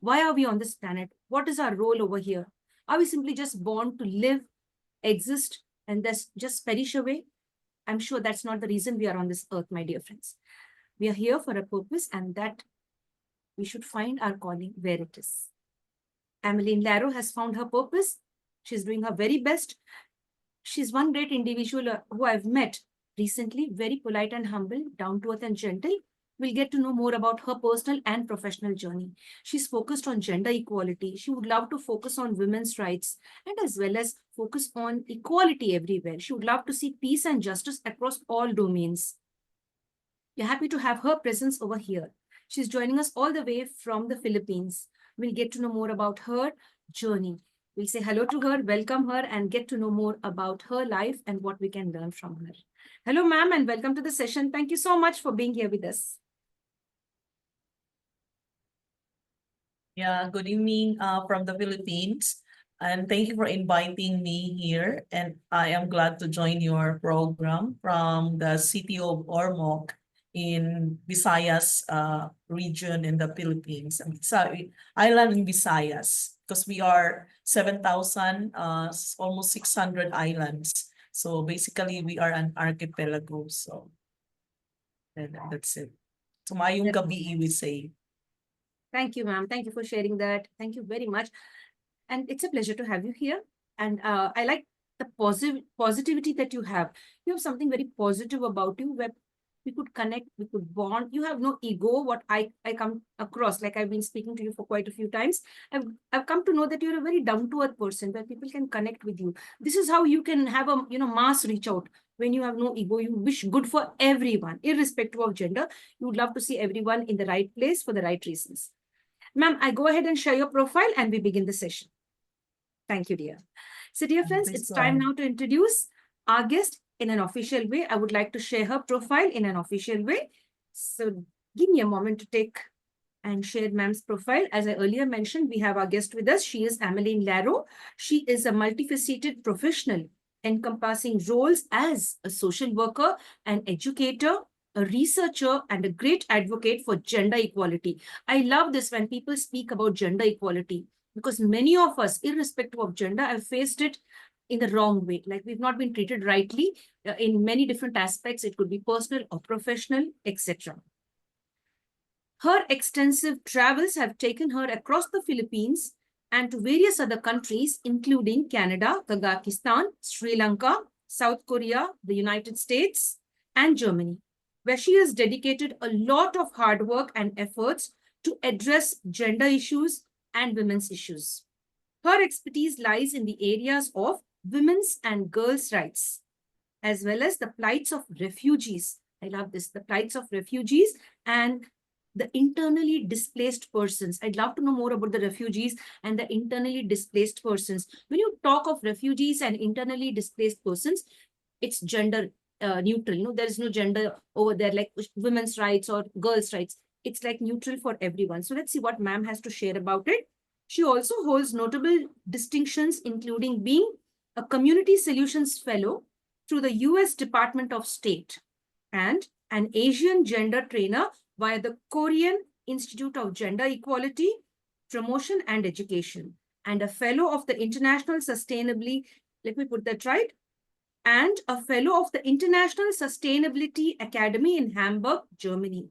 Why are we on this planet? What is our role over here? Are we simply just born to live, exist, and just perish away? I'm sure that's not the reason we are on this earth, my dear friends. We are here for a purpose, and that we should find our calling where it is. Emmeline Laro has found her purpose. She's doing her very best. She's one great individual who I've met recently, very polite and humble, down to earth and gentle. We'll get to know more about her personal and professional journey. She's focused on gender equality. She would love to focus on women's rights and as well as focus on equality everywhere. She would love to see peace and justice across all domains. We're happy to have her presence over here. She's joining us all the way from the Philippines. We'll get to know more about her journey. We'll say hello to her, welcome her, and get to know more about her life and what we can learn from her. Hello, ma'am, and welcome to the session. Thank you so much for being here with us. Yeah, good evening from the Philippines. And thank you for inviting me here. And I am glad to join your program from the city of Ormoc in Visayas region in the Philippines. It's an island in Visayas because we are 7,000, almost 600 islands. So basically, we are an archipelago. So that's it. Tumayong gabi, we say. Thank you, ma'am. Thank you for sharing that. Thank you very much. And it's a pleasure to have you here. And I like the positivity that you have. You have something very positive about you where we could connect, we could bond. You have no ego, what I come across, like I've been speaking to you for quite a few times. I've come to know that you're a very down-to-earth person where people can connect with you. This is how you can have a mass reach out. When you have no ego, you wish good for everyone, irrespective of gender. You would love to see everyone in the right place for the right reasons. Ma'am, I go ahead and share your profile and we begin the session. Thank you, dear. So, dear friends, it's time now to introduce our guest in an official way. I would like to share her profile in an official way. So, give me a moment to take and share ma'am's profile. As I earlier mentioned, we have our guest with us. She is Emmeline Laro. She is a multifaceted professional encompassing roles as a social worker, an educator, a researcher, and a great advocate for gender equality. I love this when people speak about gender equality because many of us, irrespective of gender, have faced it in the wrong way. Like we've not been treated rightly in many different aspects. It could be personal or professional, etc. Her extensive travels have taken her across the Philippines and to various other countries, including Canada, Kazakhstan, Sri Lanka, South Korea, the United States, and Germany, where she has dedicated a lot of hard work and efforts to address gender issues and women's issues. Her expertise lies in the areas of women's and girls' rights, as well as the plights of refugees. I love this, the plights of refugees and the internally displaced persons. I'd love to know more about the refugees and the internally displaced persons. When you talk of refugees and internally displaced persons, it's gender neutral. No, there is no gender over there like women's rights or girls' rights. It's like neutral for everyone. So let's see what ma'am has to share about it. She also holds notable distinctions, including being a Community Solutions Fellow through the US Department of State and an Asian gender trainer via the Korean Institute of Gender Equality, Promotion and Education, and a fellow of the International Sustainability, let me put that right, and a fellow of the International Sustainability Academy in Hamburg, Germany,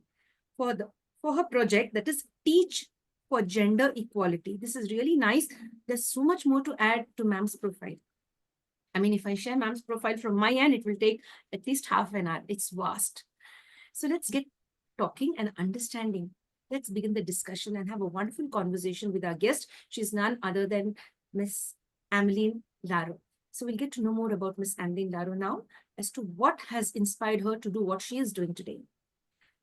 for her project that is Teach for Gender Equality. This is really nice. There's so much more to add to ma'am's profile. I mean, if I share ma'am's profile from my end, it will take at least half an hour. It's vast. So let's get talking and understanding. Let's begin the discussion and have a wonderful conversation with our guest. She's none other than Miss Emmeline Laro. So we'll get to know more about Miss Emmeline Laro now as to what has inspired her to do what she is doing today.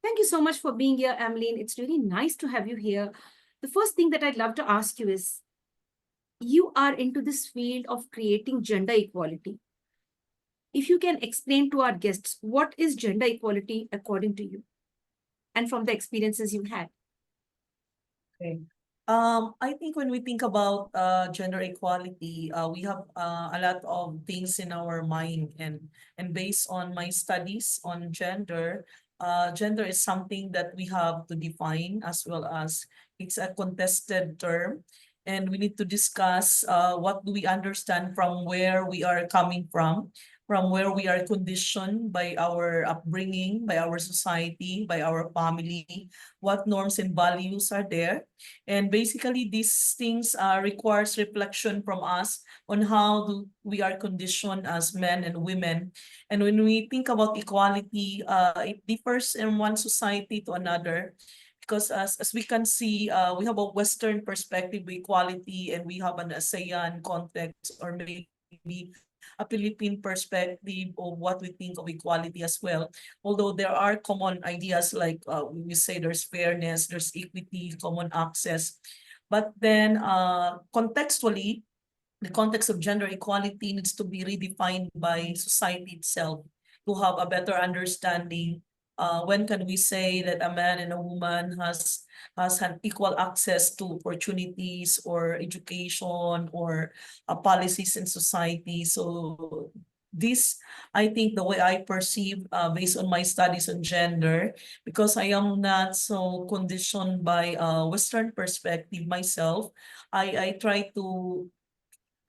Thank you so much for being here, Emmeline. It's really nice to have you here. The first thing that I'd love to ask you is, you are into this field of creating gender equality. If you can explain to our guests, what is gender equality according to you and from the experiences you had? Okay. I think when we think about gender equality, we have a lot of things in our mind, and based on my studies on gender, gender is something that we have to define, as well as it's a contested term. And we need to discuss what do we understand from where we are coming from where we are conditioned by our upbringing, by our society, by our family, what norms and values are there. And basically, these things requires reflection from us on how we are conditioned as men and women. And when we think about equality, it differs in one society to another. Because as we can see, we have a Western perspective of equality, and we have an ASEAN context, or maybe a Philippine perspective of what we think of equality as well. Although there are common ideas like we say there's fairness, there's equity, common access. But then contextually, the context of gender equality needs to be redefined by society itself to have a better understanding. When can we say that a man and a woman has had equal access to opportunities or education or policies in society? So this, I think, the way I perceive, based on my studies on gender, because I am not so conditioned by a Western perspective myself, I try to,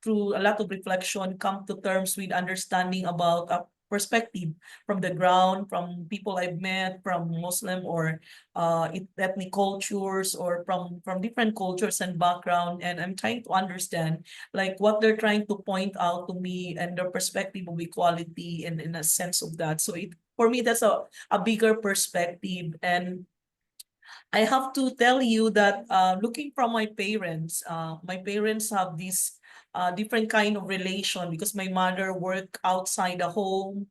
through a lot of reflection, come to terms with understanding about a perspective from the ground, from people I've met, from Muslim or ethnic cultures, or from different cultures and background. And I'm trying to understand like what they're trying to point out to me and their perspective of equality, and in a sense of that. So it, for me, that's a bigger perspective. And I have to tell you that looking from my parents have this different kind of relation, because my mother worked outside the home.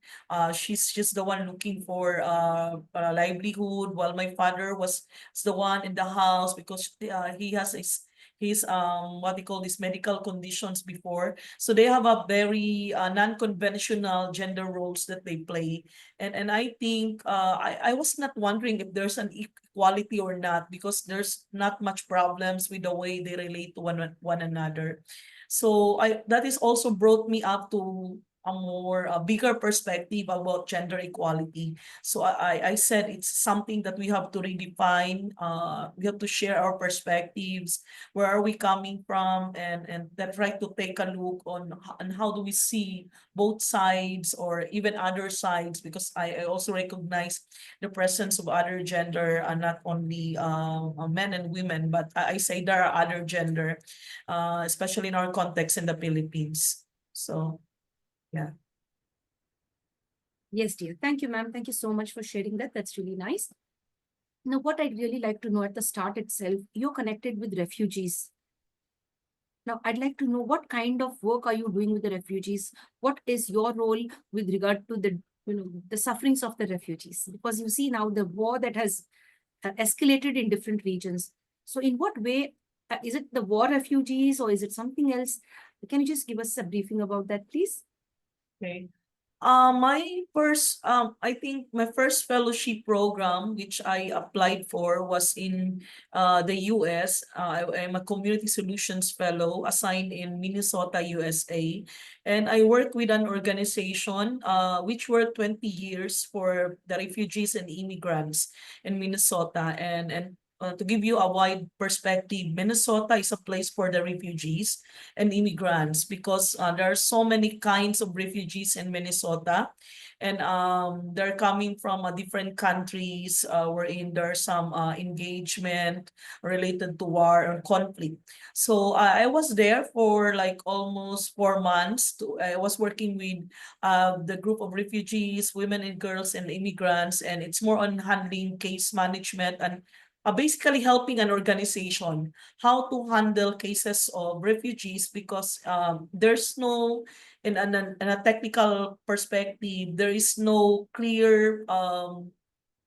She's just the one looking for a livelihood, while my father was the one in the house, because he has his what they call these medical conditions before. So they have a very non-conventional gender roles that they play. And I think I was not wondering if there's an equality or not, because there's not much problems with the way they relate to one another. So that is also brought me up to a bigger perspective about gender equality. So I said it's something that we have to redefine. We have to share our perspectives. Where are we coming from? And that try to take a look on how do we see both sides, or even other sides, because I also recognize the presence of other gender, not only men and women, but I say there are other gender, especially in our context in the Philippines. So, yeah. Yes, dear. Thank you, ma'am. Thank you so much for sharing that. That's really nice. Now, what I'd really like to know at the start itself, you're connected with refugees. Now, I'd like to know what kind of work are you doing with the refugees? What is your role with regard to the sufferings of the refugees? Because you see now the war that has escalated in different regions. So, in what way is it the war refugees, or is it something else? Can you just give us a briefing about that, please? Okay. I think my first fellowship program, which I applied for, was in the US. I'm a community solutions fellow assigned in Minnesota, USA. And I work with an organization which worked 20 years for the refugees and immigrants in Minnesota. And to give you a wide perspective, Minnesota is a place for the refugees and immigrants, because there are so many kinds of refugees in Minnesota, and they're coming from different countries, wherein there's some engagement related to war or conflict. So I was there for like almost 4 months. I was working with the group of refugees, women and girls and immigrants, and it's more on handling case management and basically helping an organization how to handle cases of refugees, because there's no, in a technical perspective, there is no clear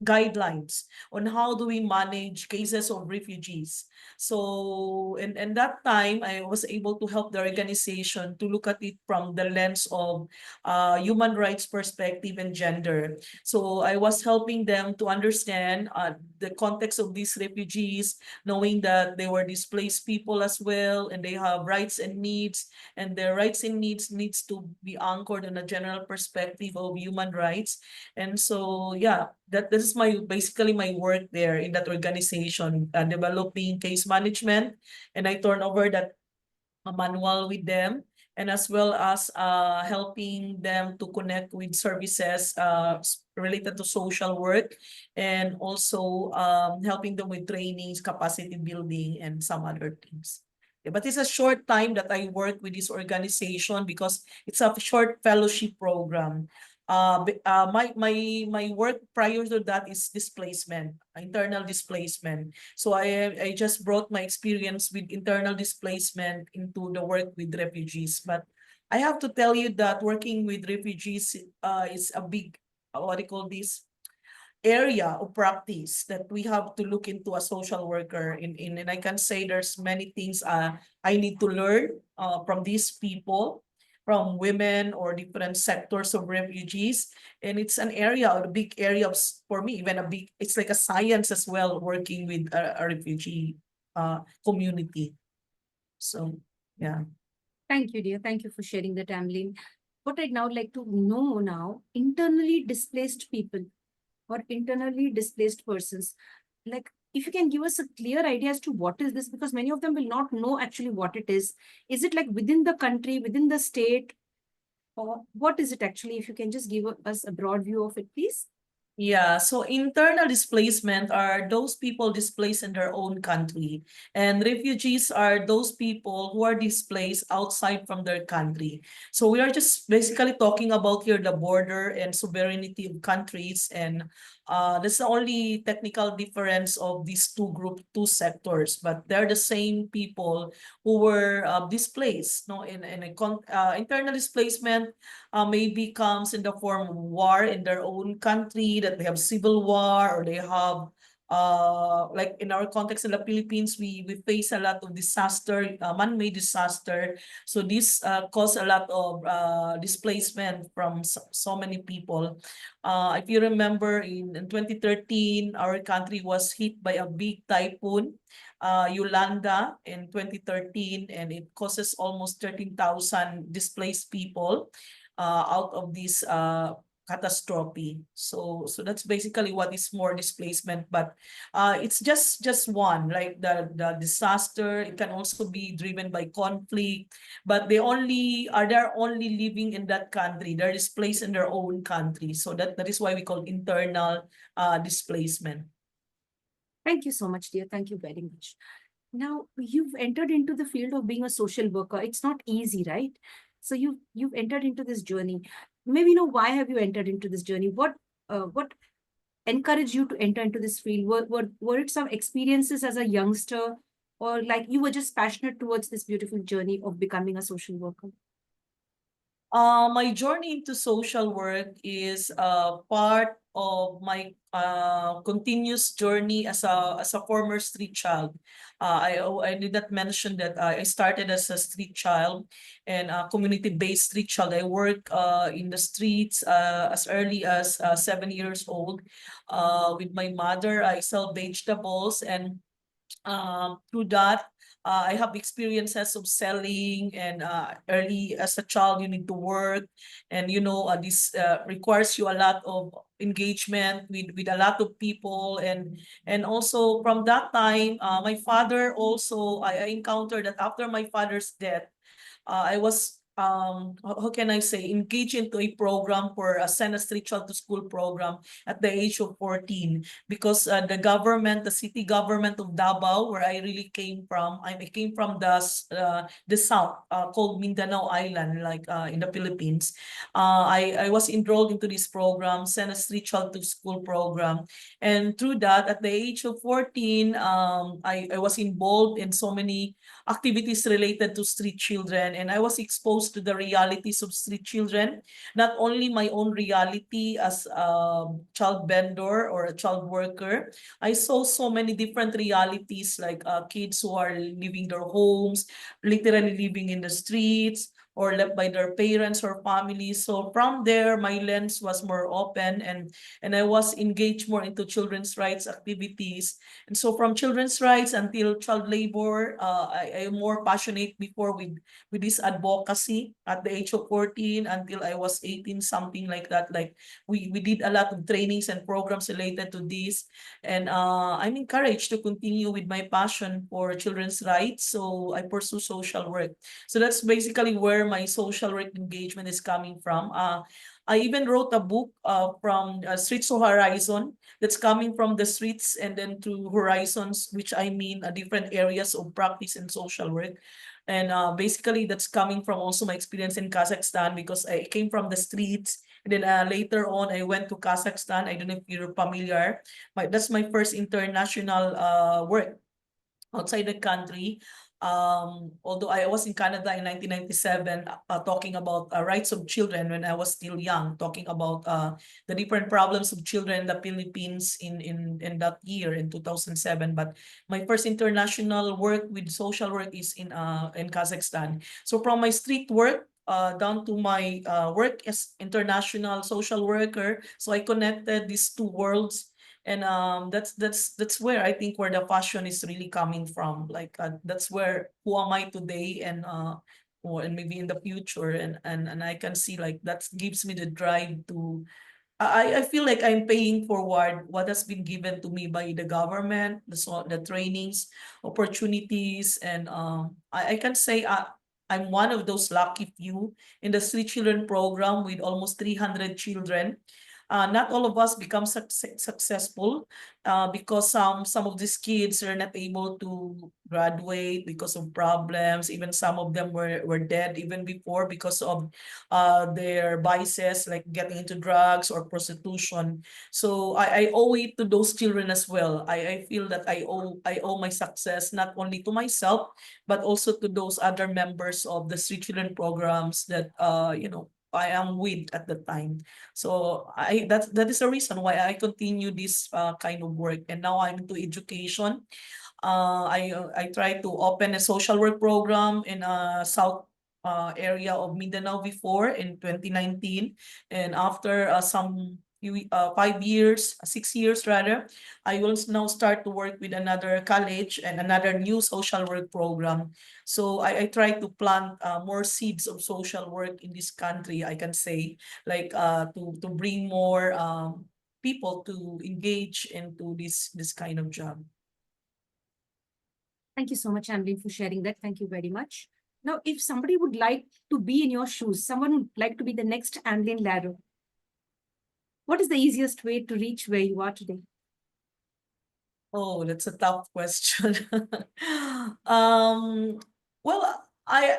guidelines on how do we manage cases of refugees. So in that time, I was able to help the organization to look at it from the lens of human rights perspective and gender. So I was helping them to understand the context of these refugees, knowing that they were displaced people as well, and they have rights and needs, and their rights and needs to be anchored in a general perspective of human rights. And so, yeah, that this is my basically my work there in that organization, developing case management, and I turn over that a manual with them, and as well as helping them to connect with services related to social work, and also helping them with trainings, capacity building, and some other things. Yeah, but it's a short time that I work with this organization because it's a short fellowship program. My work prior to that is displacement, internal displacement. So I just brought my experience with internal displacement into the work with refugees. But I have to tell you that working with refugees is a big, what do you call this, area of practice that we have to look into a social worker in. And I can say there's many things I need to learn from these people, from women or different sectors of refugees. And it's an area, a big area of, for me, even a big, it's like a science as well, working with a refugee community. So yeah. Thank you, dear. Thank you for sharing that, Amlene. What I'd now like to know now, internally displaced people or internally displaced persons, like if you can give us a clear idea as to what is this, because many of them will not know actually what it is. Is it like within the country, within the state, or what is it actually? If you can just give us a broad view of it, please. Yeah, so internal displacement are those people displaced in their own country, and refugees are those people who are displaced outside from their country. So we are just basically talking about here the border and sovereignty of countries, and that's the only technical difference of these two sectors, but they're the same people who were displaced. No, internal displacement maybe comes in the form of war in their own country, that they have civil war, or they have like in our context in the Philippines, we face a lot of disaster, man-made disaster. So this cause a lot of displacement from so many people. If you remember, in 2013, our country was hit by a big typhoon, Yolanda, in 2013, and it causes almost 13,000 displaced people out of this catastrophe. So that's basically what is more displacement, but it's just one, like the disaster. It can also be driven by conflict, but they're only living in that country. They're displaced in their own country. So that is why we call internal displacement. Thank you so much, dear. Thank you very much. Now you've entered into the field of being a social worker. It's not easy, right? So you've entered into this journey. Maybe you know why have you entered into this journey? What encouraged you to enter into this field? Were it some experiences as a youngster, or like you were just passionate towards this beautiful journey of becoming a social worker? My journey into social work is part of my continuous journey as a former street child. I did not mention that I started as a street child and a community-based street child. I work in the streets as early as 7 years old. With my mother, I sell vegetables, and through that, I have experiences of selling, and early as a child, you need to work, and this requires you a lot of engagement with a lot of people, and also from that time, my father also, I encountered that after my father's death, I was how can I say, engaged into a program for a Send a Street Child to School program at the age of 14, because the city government of Davao, where I really came from, I came from the south, called Mindanao Island, like in the Philippines. I was enrolled into this program, Send a Street Child to School program, and through that, at the age of 14, I was involved in so many activities related to street children, and I was exposed to the realities of street children, not only my own reality as a child vendor or a child worker. I saw so many different realities, like kids who are leaving their homes, literally living in the streets, or left by their parents or families. So from there, my lens was more open, and I was engaged more into children's rights activities. And so from children's rights until child labor, I am more passionate before with this advocacy at the age of 14 until I was 18, something like that. Like we did a lot of trainings and programs related to this. And I'm encouraged to continue with my passion for children's rights. So I pursue social work. So that's basically where my social work engagement is coming from. I even wrote a book from Streets to Horizon, that's coming from the streets and then to horizons, which I mean different areas of practice and social work. And basically, that's coming from also my experience in Kazakhstan, because I came from the streets. And then later on, I went to Kazakhstan. I don't know if you're familiar, but that's my first international work outside the country. Although I was in Canada in 1997, talking about rights of children when I was still young, talking about the different problems of children in the Philippines in that year in 2007. But my first international work with social work is in Kazakhstan. So from my street work, down to my work as international social worker, so I connected these two worlds. And that's where I think where the passion is really coming from. Like that's where who am I today, and maybe in the future, and I can see like that gives me the drive to. I feel like I'm paying forward what has been given to me by the government, the trainings, opportunities, and I can say I'm one of those lucky few in the Street Children program with almost 300 children. Not all of us become successful because some of these kids are not able to graduate because of problems. Even some of them were dead even before because of their vices, like getting into drugs or prostitution. So I owe it to those children as well. I feel that I owe my success not only to myself, but also to those other members of the Street Children programs that I am with at the time. So that is the reason why I continue this kind of work. And now I'm into education. I tried to open a social work program in a south area of Mindanao before in 2019, and after 5 years, 6 years rather, I will now start to work with another college and another new social work program. So I try to plant more seeds of social work in this country, I can say, like to bring more people to engage into this kind of job. Thank you so much, Amreen, for sharing that. Thank you very much. Now, if somebody would like to be in your shoes, someone would like to be the next Amreen Laro, what is the easiest way to reach where you are today? Oh, that's a tough question. Um, well, I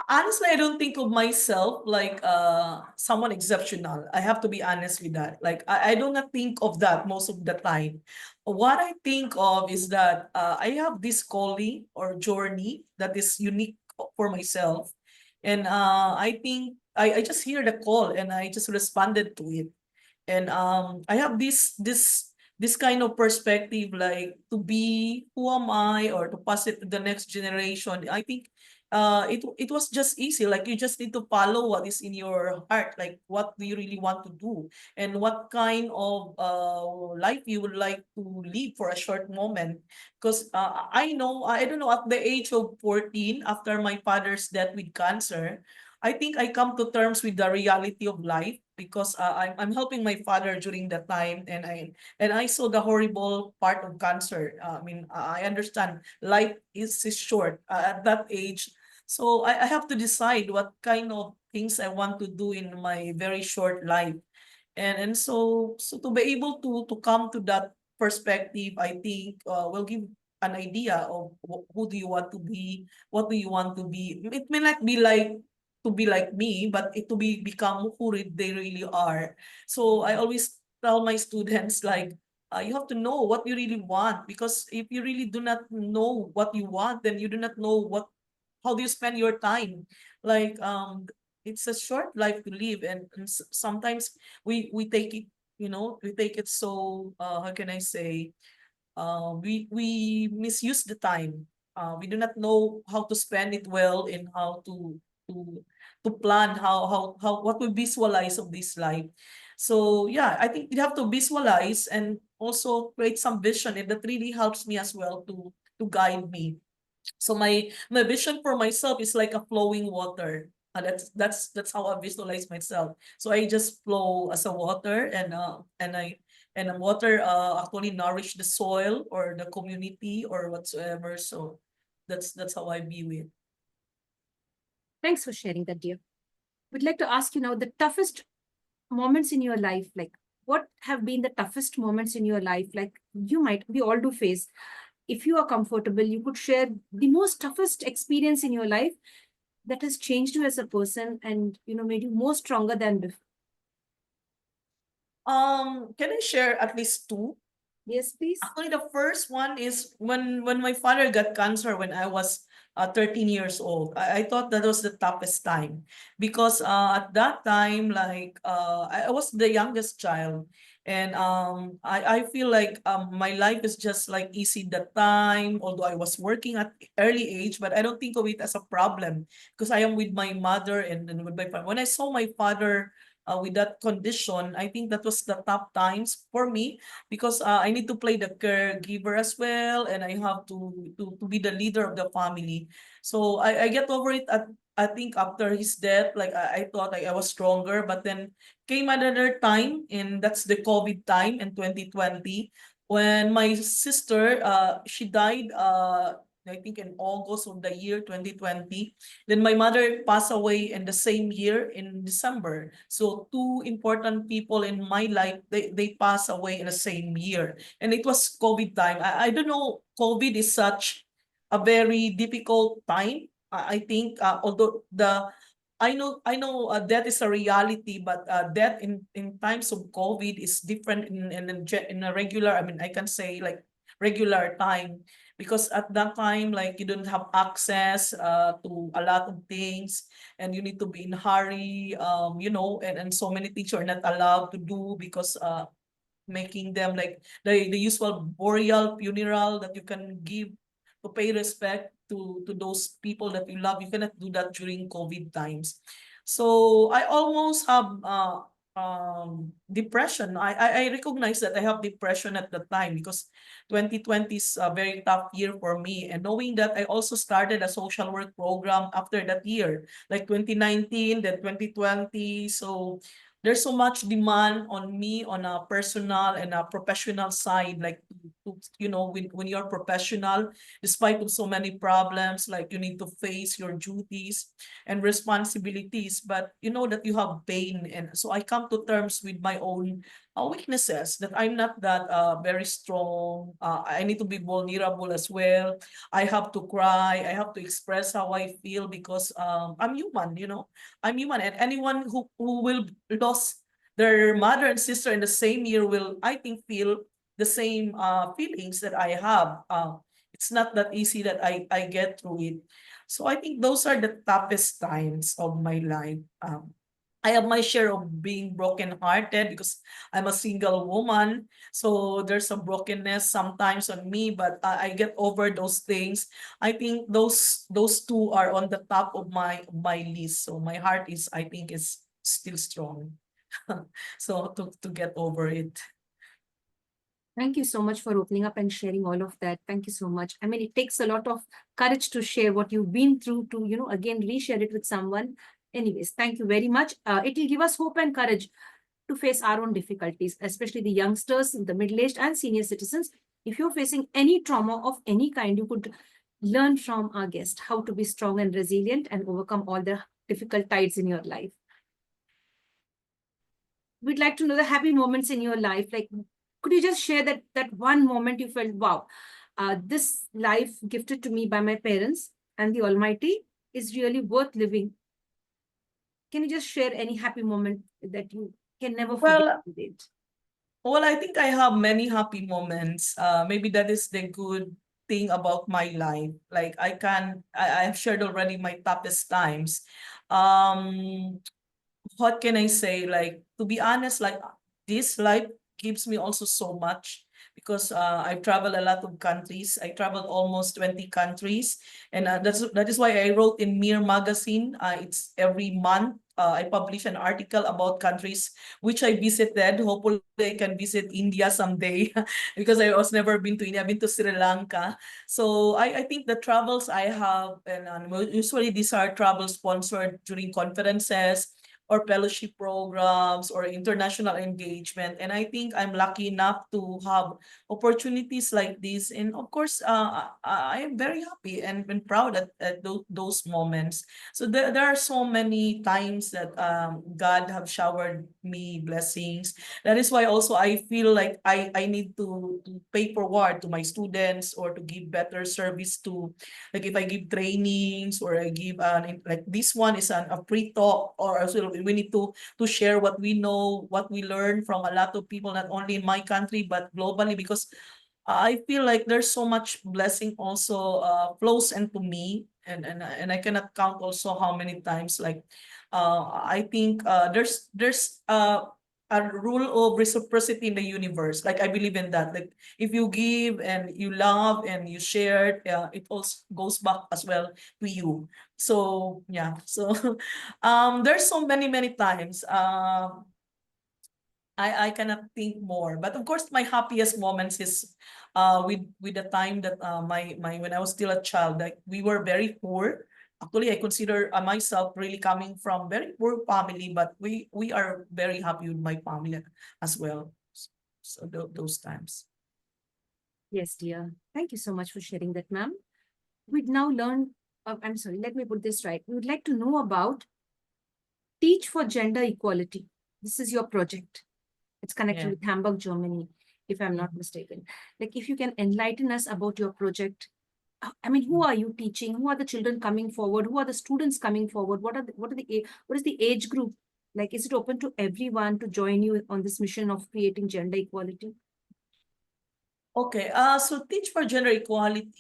honestly I don't think of myself like someone exceptional. I have to be honest with that. Like I do not think of that most of the time. What I think of is that I have this calling or journey that is unique for myself. And I think I just hear the call and I just responded to it. And I have this kind of perspective, like to be who am I, or to pass it to the next generation. I think it was just easy. Like you just need to follow what is in your heart, like what do you really want to do, and what kind of life you would like to live for a short moment. Because I know, I don't know, at the age of 14, after my father's death with cancer, I think I come to terms with the reality of life, because I'm helping my father during that time, and I saw the horrible part of cancer. I mean, I understand life is short at that age, so I have to decide what kind of things I want to do in my very short life. And so to be able to come to that perspective, I think will give an idea of who do you want to be, what do you want to be. It may not be like to be like me, but it to be become who they really are. So I always tell my students, like, you have to know what you really want, because if you really do not know what you want, then you do not know how do you spend your time. Like it's a short life to live, and sometimes we take it, we take it so how can I say, we misuse the time. We do not know how to spend it well, and how to plan how what we visualize of this life. So yeah, I think you have to visualize and also create some vision, and that really helps me as well to guide me. So my vision for myself is like a flowing water. That's how I visualize myself. So I just flow as a water, and the water actually nourish the soil or the community or whatsoever. So that's how I view it. Thanks for sharing that, dear. Would like to ask you now the toughest moments in your life, like what have been the toughest moments in your life? Like we all do face. If you are comfortable, you could share the most toughest experience in your life that has changed you as a person and made you more stronger than before. Can I share at least two? Yes, please. Actually, the first one is when my father got cancer when I was 13 years old. I thought that was the toughest time because at that time, like I was the youngest child, and I feel like my life is just like easy that time. Although I was working at early age, but I don't think of it as a problem because I am with my mother and with my father. When I saw my father with that condition, I think that was the tough times for me because I need to play the caregiver as well, and I have to be the leader of the family. So I get over it at I think after his death, like I thought like I was stronger, but then came another time, and that's the COVID time in 2020 when my sister she died I think in August of the year 2020. Then my mother passed away in the same year in December. So two important people in my life, they passed away in the same year. And it was COVID time. I don't know, COVID is such a very difficult time. I think although the I know death is a reality, but death in times of COVID is different in a regular, I mean, I can say like regular time, because at that time like you don't have access to a lot of things, and you need to be in hurry, and so many things you're not allowed to do because making them like the usual burial funeral that you can give to pay respect to those people that you love. You cannot do that during COVID times. So I almost have depression. I recognize that I have depression at the time because 2020 is a very tough year for me. And knowing that, I also started a social work program after that year, like 2019, then 2020. So there's so much demand on me on a personal and a professional side, like when you're professional, despite of so many problems, like you need to face your duties and responsibilities, but you know that you have pain. And so I come to terms with my own weaknesses, that I'm not that very strong. I need to be vulnerable as well. I have to cry. I have to express how I feel because I'm human. I'm human, and anyone who will lost their mother and sister in the same year will, I think, feel the same feelings that I have. It's not that easy that I get through it. So I think those are the toughest times of my life. I have my share of being brokenhearted because I'm a single woman. So there's some brokenness sometimes on me, but I get over those things. I think those two are on the top of my list. So my heart is, I think, is still strong. So to get over it. Thank you so much for opening up and sharing all of that. Thank you so much. I mean, it takes a lot of courage to share what you've been through to, again, reshare it with someone. Anyways, thank you very much. It will give us hope and courage to face our own difficulties, especially the youngsters, the middle-aged and senior citizens. If you're facing any trauma of any kind, you could learn from our guest how to be strong and resilient and overcome all the difficult tides in your life. We'd like to know the happy moments in your life. Like, could you just share that one moment you felt, wow, this life gifted to me by my parents and the Almighty is really worth living? Can you just share any happy moment that you can never forget Well, to date? Well, I think I have many happy moments. Maybe that is the good thing about my life. Like I've shared already my toughest times. Um, what can I say? Like, to be honest, like this life gives me also so much because I've traveled a lot of countries. I traveled almost 20 countries, and that is why I wrote in Mir magazine. It's every month. I publish an article about countries which I visited. Hopefully, I can visit India someday because I was never been to India. I've been to Sri Lanka. So I think the travels I have, and usually these are travel sponsored during conferences or fellowship programs or international engagement. And I think I'm lucky enough to have opportunities like this. And of course, I am very happy and proud at those moments. So there are so many times that God have showered me blessings. That is why also I feel like I need to pay forward to my students or to give better service to, like if I give trainings or I give like this one is a free talk, or also we need to share what we know, what we learn from a lot of people, not only in my country but globally, because I feel like there's so much blessing also flows into me, and I cannot count also how many times, like I think there's a rule of reciprocity in the universe. Like I believe in that. Like if you give and you love and you share, it also goes back as well to you. So yeah, so there's so many times. I cannot think more. But of course, my happiest moments is with the time that my when I was still a child, like we were very poor. Actually, I consider myself really coming from very poor family, but we are very happy with my family as well. So those times. Yes, dear. Thank you so much for sharing that, ma'am. We'd now learn, I'm sorry, let me put this right. We would like to know about Teach for Gender Equality. This is your project. It's connected Yeah. with Hamburg, Germany, if I'm not mistaken. Like, if you can enlighten us about your project. I mean, who are you teaching? Who are the children coming forward? Who are the students coming forward? What is the age group? Like, is it open to everyone to join you on this mission of creating gender equality? Okay, so Teach for Gender Equality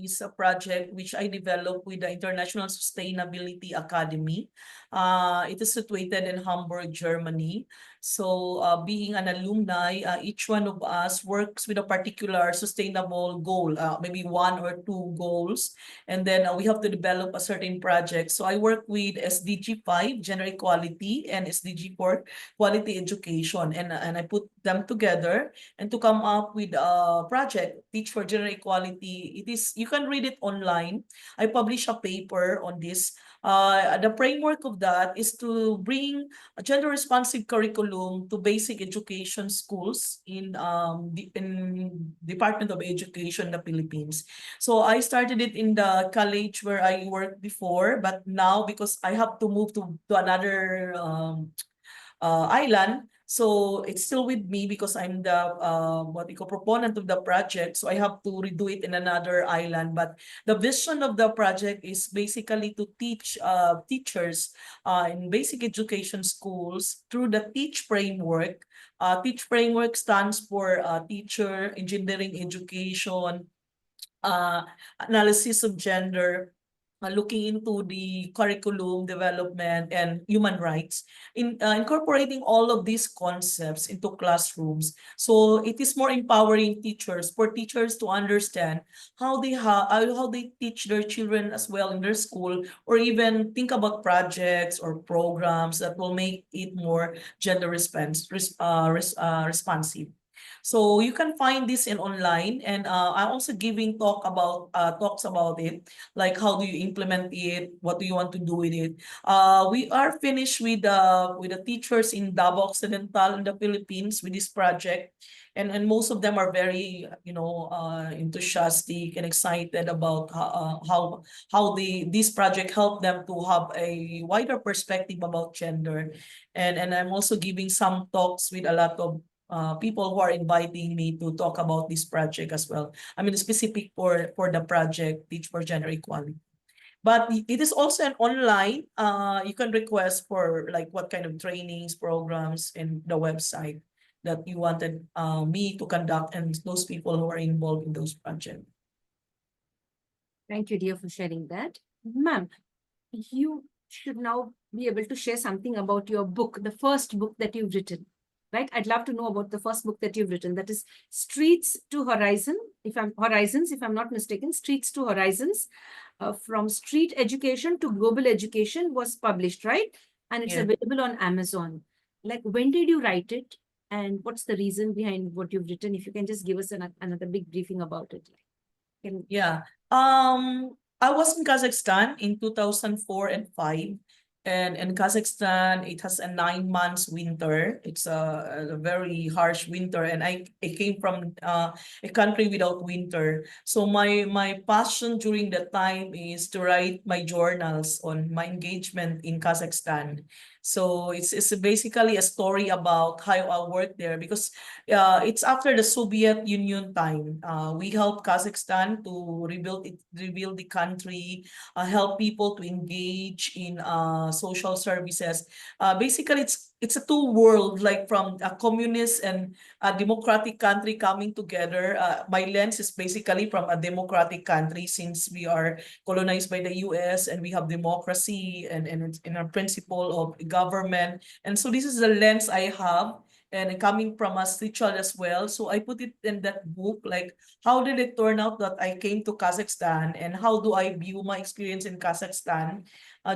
is a project which I developed with the International Sustainability Academy. It is situated in Hamburg, Germany. So, being an alumni, each one of us works with a particular sustainable goal, maybe one or two goals, and then we have to develop a certain project. So, I work with SDG 5, Gender Equality, and SDG 4, Quality Education, and I put them together and to come up with a project, Teach for Gender Equality. It is, you can read it online. I publish a paper on this. The framework of that is to bring a gender responsive curriculum to basic education schools in Department of Education in the Philippines. So I started it in the college where I worked before, but now because I have to move to another island. So it's still with me because I'm the what we call proponent of the project. So I have to redo it in another island. But the vision of the project is basically to teach teachers in basic education schools through the Teach framework. Teach framework stands for teacher, engineering education, uh, analysis of gender, looking into the curriculum development and human rights, in incorporating all of these concepts into classrooms. So it is more empowering teachers for teachers to understand how they teach their children as well in their school, or even think about projects or programs that will make it more gender responsive. So you can find this in online, and I'm also giving talks about it, like how do you implement it, what do you want to do with it. We are finished with the teachers in Davao Occidental in the Philippines with this project, and most of them are very enthusiastic and excited about how this project helped them to have a wider perspective about gender, and I'm also giving some talks with a lot of people who are inviting me to talk about this project as well. I mean, specific for the project Teach for Gender Equality. But it is also an online. You can request for like what kind of trainings, programs, in the website that you wanted me to conduct, and those people who are involved in those projects. Thank you, dear, for sharing that. Ma'am, you should now be able to share something about your book, the first book that you've written. right? I'd love to know about the first book that you've written. That is Streets to Horizon, Horizons, if I'm not mistaken, Streets to Horizons, from street education to global education was published, right? And it's Yeah. available on Amazon. Like, when did you write it? And what's the reason behind what you've written? If you can just give us another big briefing about it. Can, Yeah. I was in Kazakhstan in 2004 and 5. And in Kazakhstan, it has a 9 months winter. It's a very harsh winter. And I came from a country without winter. So my passion during that time is to write my journals on my engagement in Kazakhstan. So it's basically a story about how I worked there, because it's after the Soviet Union time. We helped Kazakhstan to rebuild the country, help people to engage in social services. Basically, it's a two world, like from a communist and a democratic country coming together. My lens is basically from a democratic country, since we are colonized by the US and we have democracy and it's in a principle of government. And so this is the lens I have, and coming from a street child as well. So I put it in that book, like how did it turn out that I came to Kazakhstan, and how do I view my experience in Kazakhstan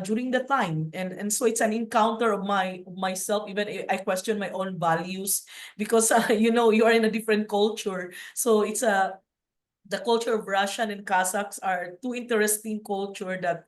during the time. And so it's an encounter of myself. Even I question my own values, because you are in a different culture. So it's the culture of Russian and Kazakhs are two interesting culture that,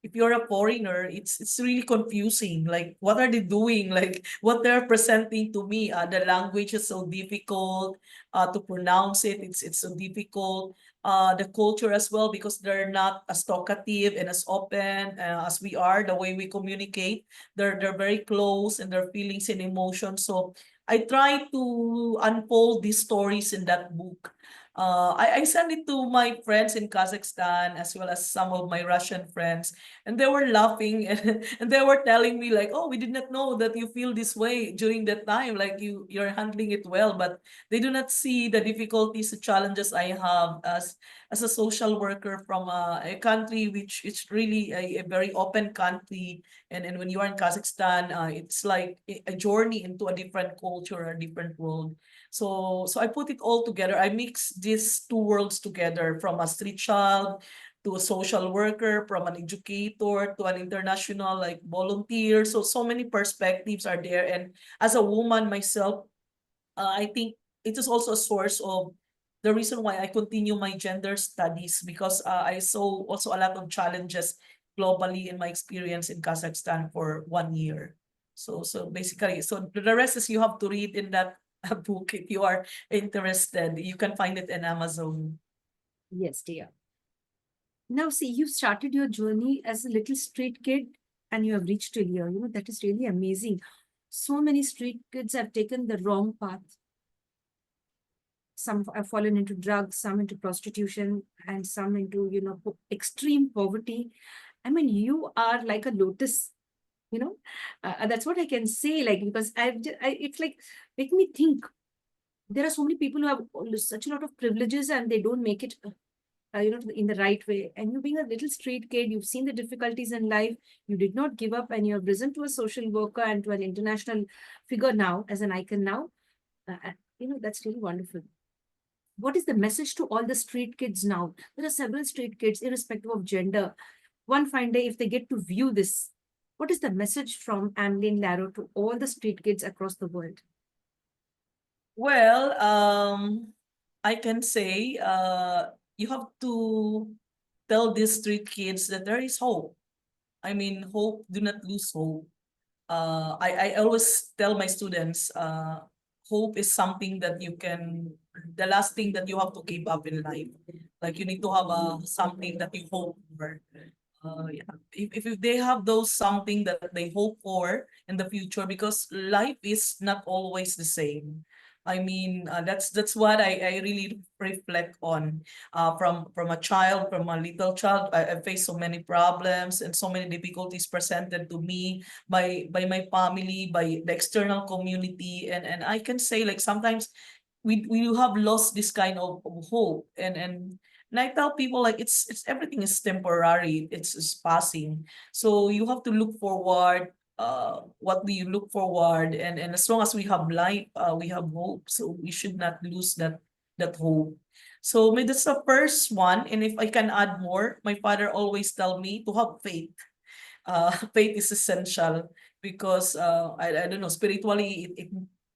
if you're a foreigner, it's really confusing. Like, what are they doing? Like, what they're presenting to me. The language is so difficult to pronounce it. It's so difficult. The culture as well, because they're not as talkative and as open as we are. The way we communicate, they're very close in their feelings and emotions. So I try to unfold these stories in that book. I sent it to my friends in Kazakhstan, as well as some of my Russian friends, and they were laughing and they were telling me like, oh, we did not know that you feel this way during that time, like you're handling it well. But they do not see the difficulties, the challenges I have as a social worker from a country which is really a very open country. And when you are in Kazakhstan, it's like a journey into a different culture, a different world. So I put it all together. I mix these two worlds together, from a street child to a social worker, from an educator to an international like volunteer. So many perspectives are there. And as a woman myself, I think it is also a source of the reason why I continue my gender studies, because I saw also a lot of challenges globally in my experience in Kazakhstan for 1 year. So basically, so the rest is you have to read in that book if you are interested. You can find it in Amazon. yes, dear. Now, see, you started your journey as a little street kid and you have reached till here. That is really amazing. So many street kids have taken the wrong path. Some have fallen into drugs, some into prostitution, and some into, extreme poverty. I mean, you are like a lotus, you know. That's what I can say, like, because it's like, make me think. There are so many people who have such a lot of privileges and they don't make it in the right way. And you being a little street kid, you've seen the difficulties in life, you did not give up, and you have risen to a social worker and to an international figure now, as an icon now. That's really wonderful. What is the message to all the street kids now? There are several street kids, irrespective of gender. One fine day, if they get to view this, what is the message from Amlene Laro to all the street kids across the world? Well, I can say you have to tell these street kids that there is hope. I mean, hope, do not lose hope. I always tell my students, hope is something that the last thing that you have to keep up in life. Like, you need to have something that you hope for. Yeah. If they have those something that they hope for in the future, because life is not always the same. I mean, that's what I really reflect on. From a child, from a little child, I faced so many problems and so many difficulties presented to me by my family, by the external community, and I can say, like, sometimes we have lost this kind of hope. And I tell people, like, it's everything is temporary, it's passing. So you have to look forward, what do you look forward, and as long as we have life, we have hope, so we should not lose that hope. So maybe that's the first one, and if I can add more, my father always tell me to have faith. Faith is essential because I don't know, spiritually it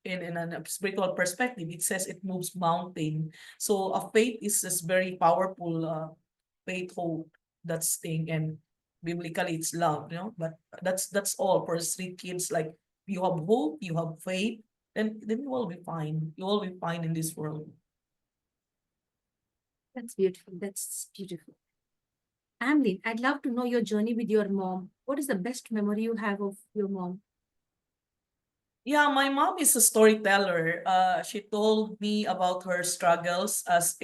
in a spiritual perspective, it says it moves mountain. So a faith is just very powerful. Faith, hope, that's thing, and biblically it's love, but that's all for street kids. Like, you have hope, you have faith, then you will be fine. You will be fine in this world. That's beautiful. That's beautiful. Amlin, I'd love to know your journey with your mom. What is the best memory you have of your mom? Yeah, my mom is a storyteller. She told me about her struggles as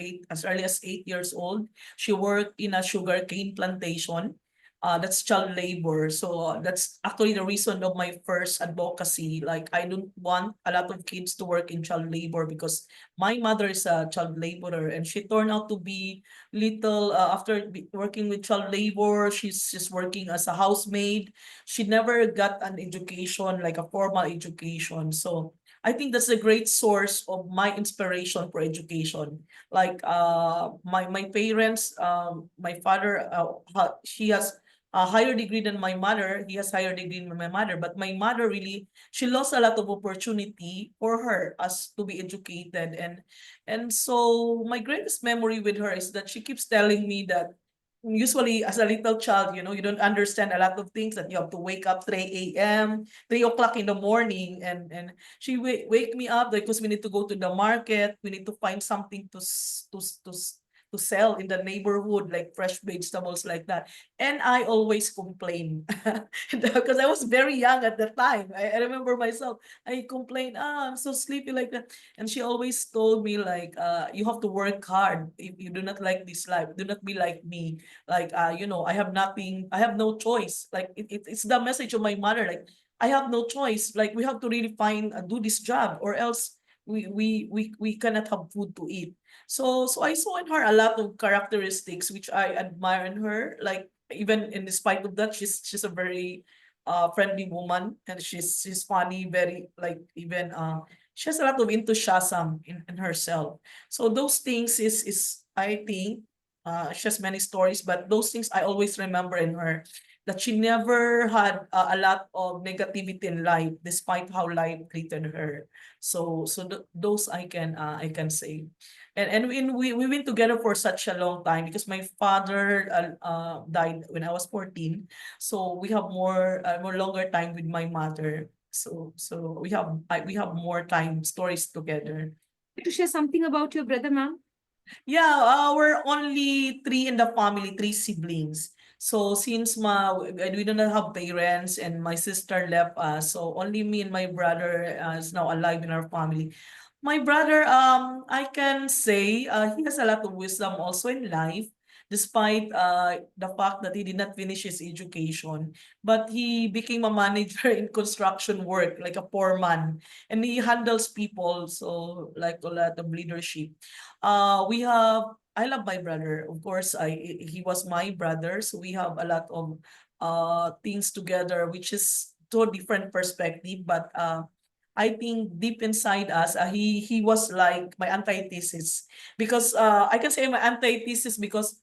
early as 8 years old. She worked in a sugarcane plantation. That's child labor. So that's actually the reason of my first advocacy. Like, I don't want a lot of kids to work in child labor because my mother is a child laborer, and she turned out to be little after working with child labor. She's just working as a housemaid. She never got an education, like a formal education. So I think that's a great source of my inspiration for education. Like, my parents, my father, she has a higher degree than my mother. He has higher degree than my mother, but my mother really, she lost a lot of opportunity for her as to be educated. And so my greatest memory with her is that she keeps telling me that usually as a little child, you don't understand a lot of things, that you have to wake up 3 a.m., 3 o'clock in the morning. And she wake me up because we need to go to the market. We need to find something to sell in the neighborhood, like fresh vegetables like that. And I always complain because I was very young at the time. I remember myself, I complained, I'm so sleepy like that. And she always told me, like, you have to work hard. If you do not like this life, do not be like me. Like, I have nothing, I have no choice. Like, it's the message of my mother. Like, I have no choice. Like, we have to really find do this job, or else we cannot have food to eat. So I saw in her a lot of characteristics which I admire in her. Like, even in spite of that, she's a very friendly woman, and she's funny, very, like, even she has a lot of enthusiasm in herself. So those things is I think, she has many stories, but those things I always remember in her, that she never had a lot of negativity in life, despite how life treated her. So those I can say. And we went together for such a long time because my father died when I was 14. So we have more longer time with my mother. So we have more time stories together. To share something about your brother, ma'am? Yeah, we're only three in the family, three siblings. So since we do not have parents, and my sister left us, so only me and my brother is now alive in our family. My brother, I can say, he has a lot of wisdom also in life, despite the fact that he did not finish his education. But he became a manager in construction work, like a foreman, and he handles people, so like a lot of leadership. We have I love my brother. Of course, he was my brother, so we have a lot of things together, which is to a different perspective. But I think deep inside us, he was like my antithesis, because I can say my antithesis because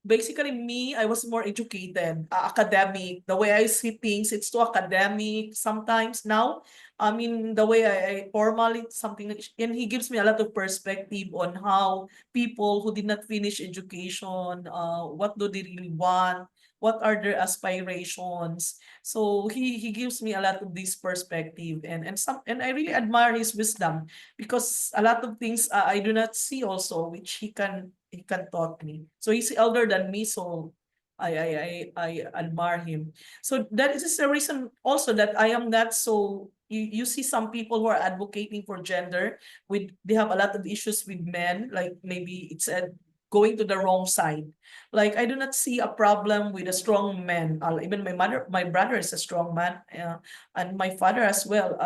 basically me, I was more educated, academic. The way I see things, it's too academic sometimes now. I mean, the way I formally something, and he gives me a lot of perspective on how people who did not finish education, what do they really want, what are their aspirations. So he gives me a lot of this perspective, and I really admire his wisdom, because a lot of things I do not see also, which he can taught me. So he's elder than me, so I admire him. So that is the reason also that I am not so. You see some people who are advocating for gender, they have a lot of issues with men, like maybe it's going to the wrong side. Like, I do not see a problem with a strong man. Even my brother is a strong man, and my father as well.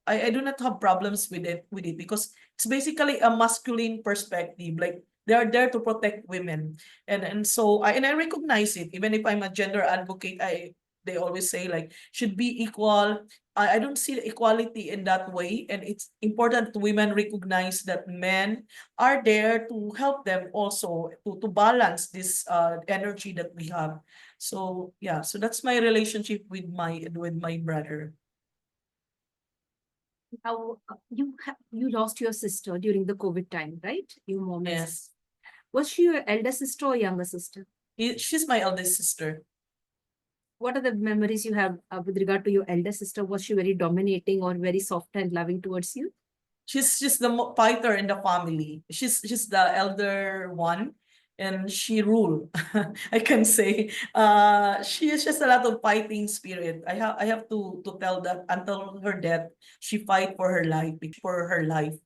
I do not have problems with it because it's basically a masculine perspective. Like, they are there to protect women, and I recognize it. Even if I'm a gender advocate, they always say like should be equal. I don't see the equality in that way, and it's important women recognize that men are there to help them also to balance this energy that we have. So yeah, so that's my relationship with my brother. Now, you lost your sister during the COVID time, right? Your mom is. Yes. Was she your elder sister or younger sister? She's my eldest sister. What are the memories you have with regard to your elder sister? Was she very dominating or very soft and loving towards you? She's the fighter in the family. She's the elder one, and she rule. I can say. She has just a lot of fighting spirit. I have to tell that until her death, she fight for her life,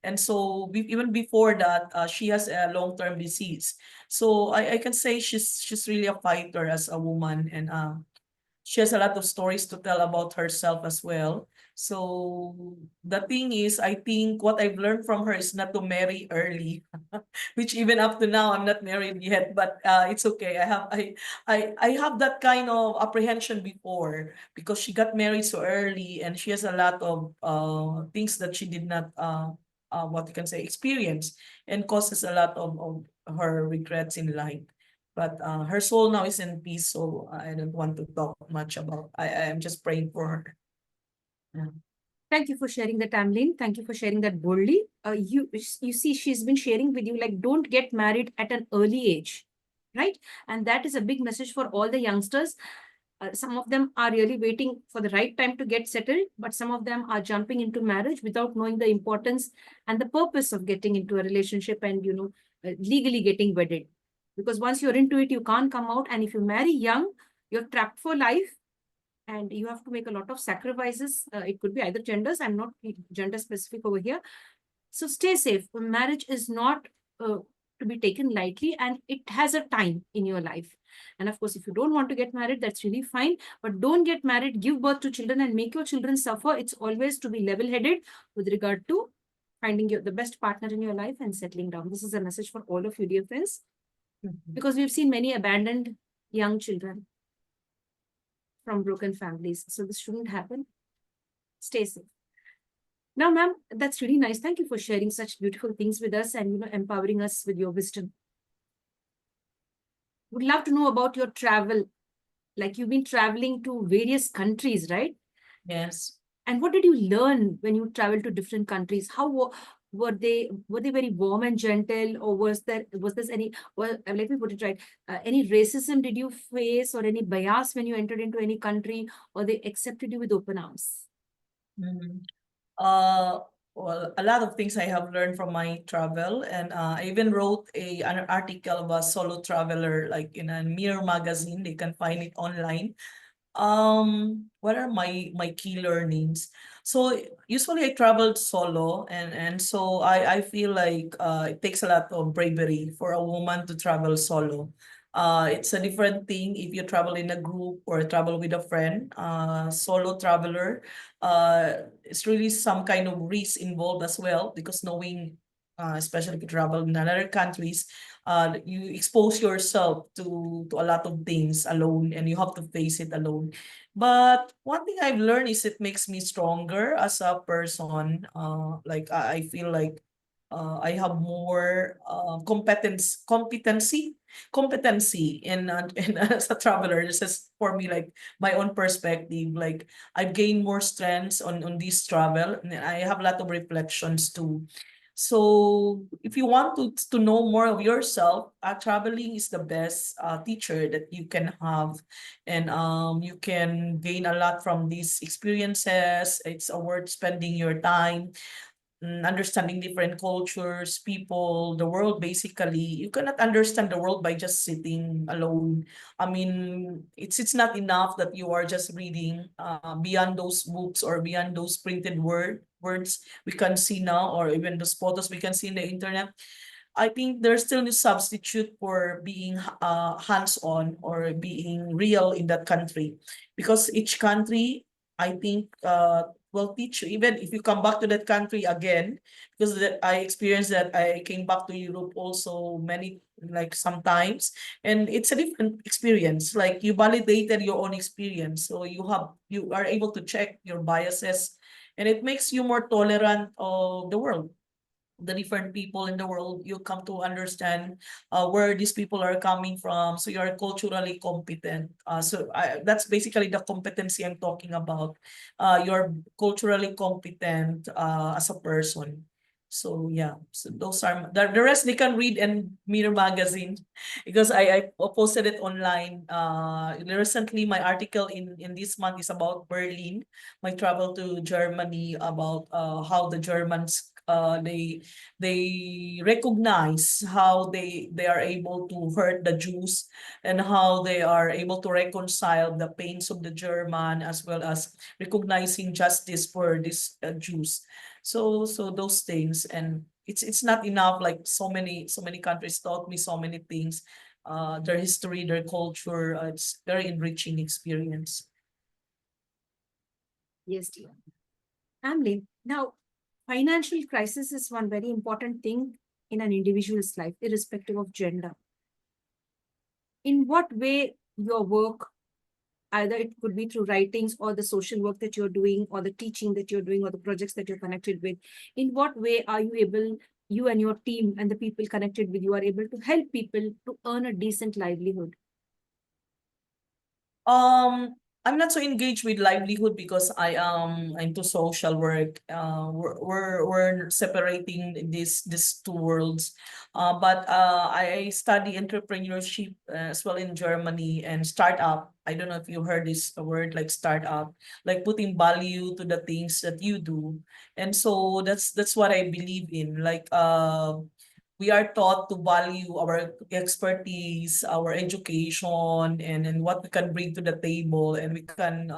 and so even before that, she has a long-term disease. So I can say she's really a fighter as a woman, and she has a lot of stories to tell about herself as well. So the thing is, I think what I've learned from her is not to marry early, which even up to now I'm not married yet. But it's okay. I have that kind of apprehension before because she got married so early and she has a lot of things that she did not what you can say experience and causes a lot of her regrets in life. But her soul now is in peace, so I don't want to talk much about. I am just praying for her. Yeah. Thank you for sharing that, Amlin. Thank you for sharing that boldly. You see, she's been sharing with you like don't get married at an early age, right? And that is a big message for all the youngsters. Some of them are really waiting for the right time to get settled, but some of them are jumping into marriage without knowing the importance and the purpose of getting into a relationship and legally getting wedded. Because once you're into it, you can't come out, and if you marry young, you're trapped for life and you have to make a lot of sacrifices. It could be either genders. I'm not gender specific over here. So stay safe. Marriage is not to be taken lightly, and it has a time in your life. And of course, if you don't want to get married, that's really fine. But don't get married, give birth to children, and make your children suffer. It's always to be level headed with regard to finding the best partner in your life and settling down. This is a message for all of you, dear friends, Mhm. because we've seen many abandoned young children from broken families. So this shouldn't happen. Stay safe. Now, ma'am, that's really nice. Thank you for sharing such beautiful things with us and empowering us with your wisdom. Would love to know about your travel. Like you've been traveling to various countries, right? Yes. And what did you learn when you traveled to different countries? How were they very warm and gentle, or was there any, well, let me put it right, any racism did you face or any bias when you entered into any country, or they accepted you with open arms? Mhm. Uh, well, a lot of things I have learned from my travel, and I even wrote an article of a solo traveler, like in a Mirror magazine. They can find it online. What are my key learnings? So usually I traveled solo, and so I feel like it takes a lot of bravery for a woman to travel solo. It's a different thing if you travel in a group or travel with a friend. Solo traveler, it's really some kind of risk involved as well, because knowing, especially if you travel in other countries, you expose yourself to a lot of things alone, and you have to face it alone. But one thing I've learned is it makes me stronger as a person. Like I feel like I have more competency in as a traveler. This is for me like my own perspective. Like I've gained more strengths on this travel, and I have a lot of reflections too. So if you want to know more of yourself, traveling is the best teacher that you can have, and you can gain a lot from these experiences. It's worth spending your time, understanding different cultures, people, the world. Basically, you cannot understand the world by just sitting alone. I mean, it's not enough that you are just reading beyond those books or beyond those printed words we can see now, or even those photos we can see in the internet. I think there's still no substitute for being hands-on or being real in that country, because each country, I think, will teach you, even if you come back to that country again, because I experienced that. I came back to Europe also many, like sometimes, and it's a different experience. Like you validated your own experience, so you are able to check your biases, and it makes you more tolerant of the world, the different people in the world. You come to understand where these people are coming from, so you're culturally competent. That's basically the competency I'm talking about. You're culturally competent as a person. So yeah, so those are the rest they can read in Mirror Magazine, because I posted it online. Recently my article in this month is about Berlin, my travel to Germany, about how the Germans they recognize how they are able to hurt the Jews, and how they are able to reconcile the pains of the German, as well as recognizing justice for these Jews. So those things, and it's not enough. Like so many countries taught me so many things, their history, their culture. It's very enriching experience. Yes, dear. Family. Now, financial crisis is one very important thing in an individual's life, irrespective of gender. In what way your work, either it could be through writings or the social work that you're doing or the teaching that you're doing or the projects that you're connected with, in what way are you able, you and your team and the people connected with you are able to help people to earn a decent livelihood? Um, I'm not so engaged with livelihood because I am into social work. We're separating these two worlds. But I study entrepreneurship as well in Germany, and startup. I don't know if you heard this word, like startup, like putting value to the things that you do. And so that's what I believe in. Like we are taught to value our expertise, our education, and what we can bring to the table, and we can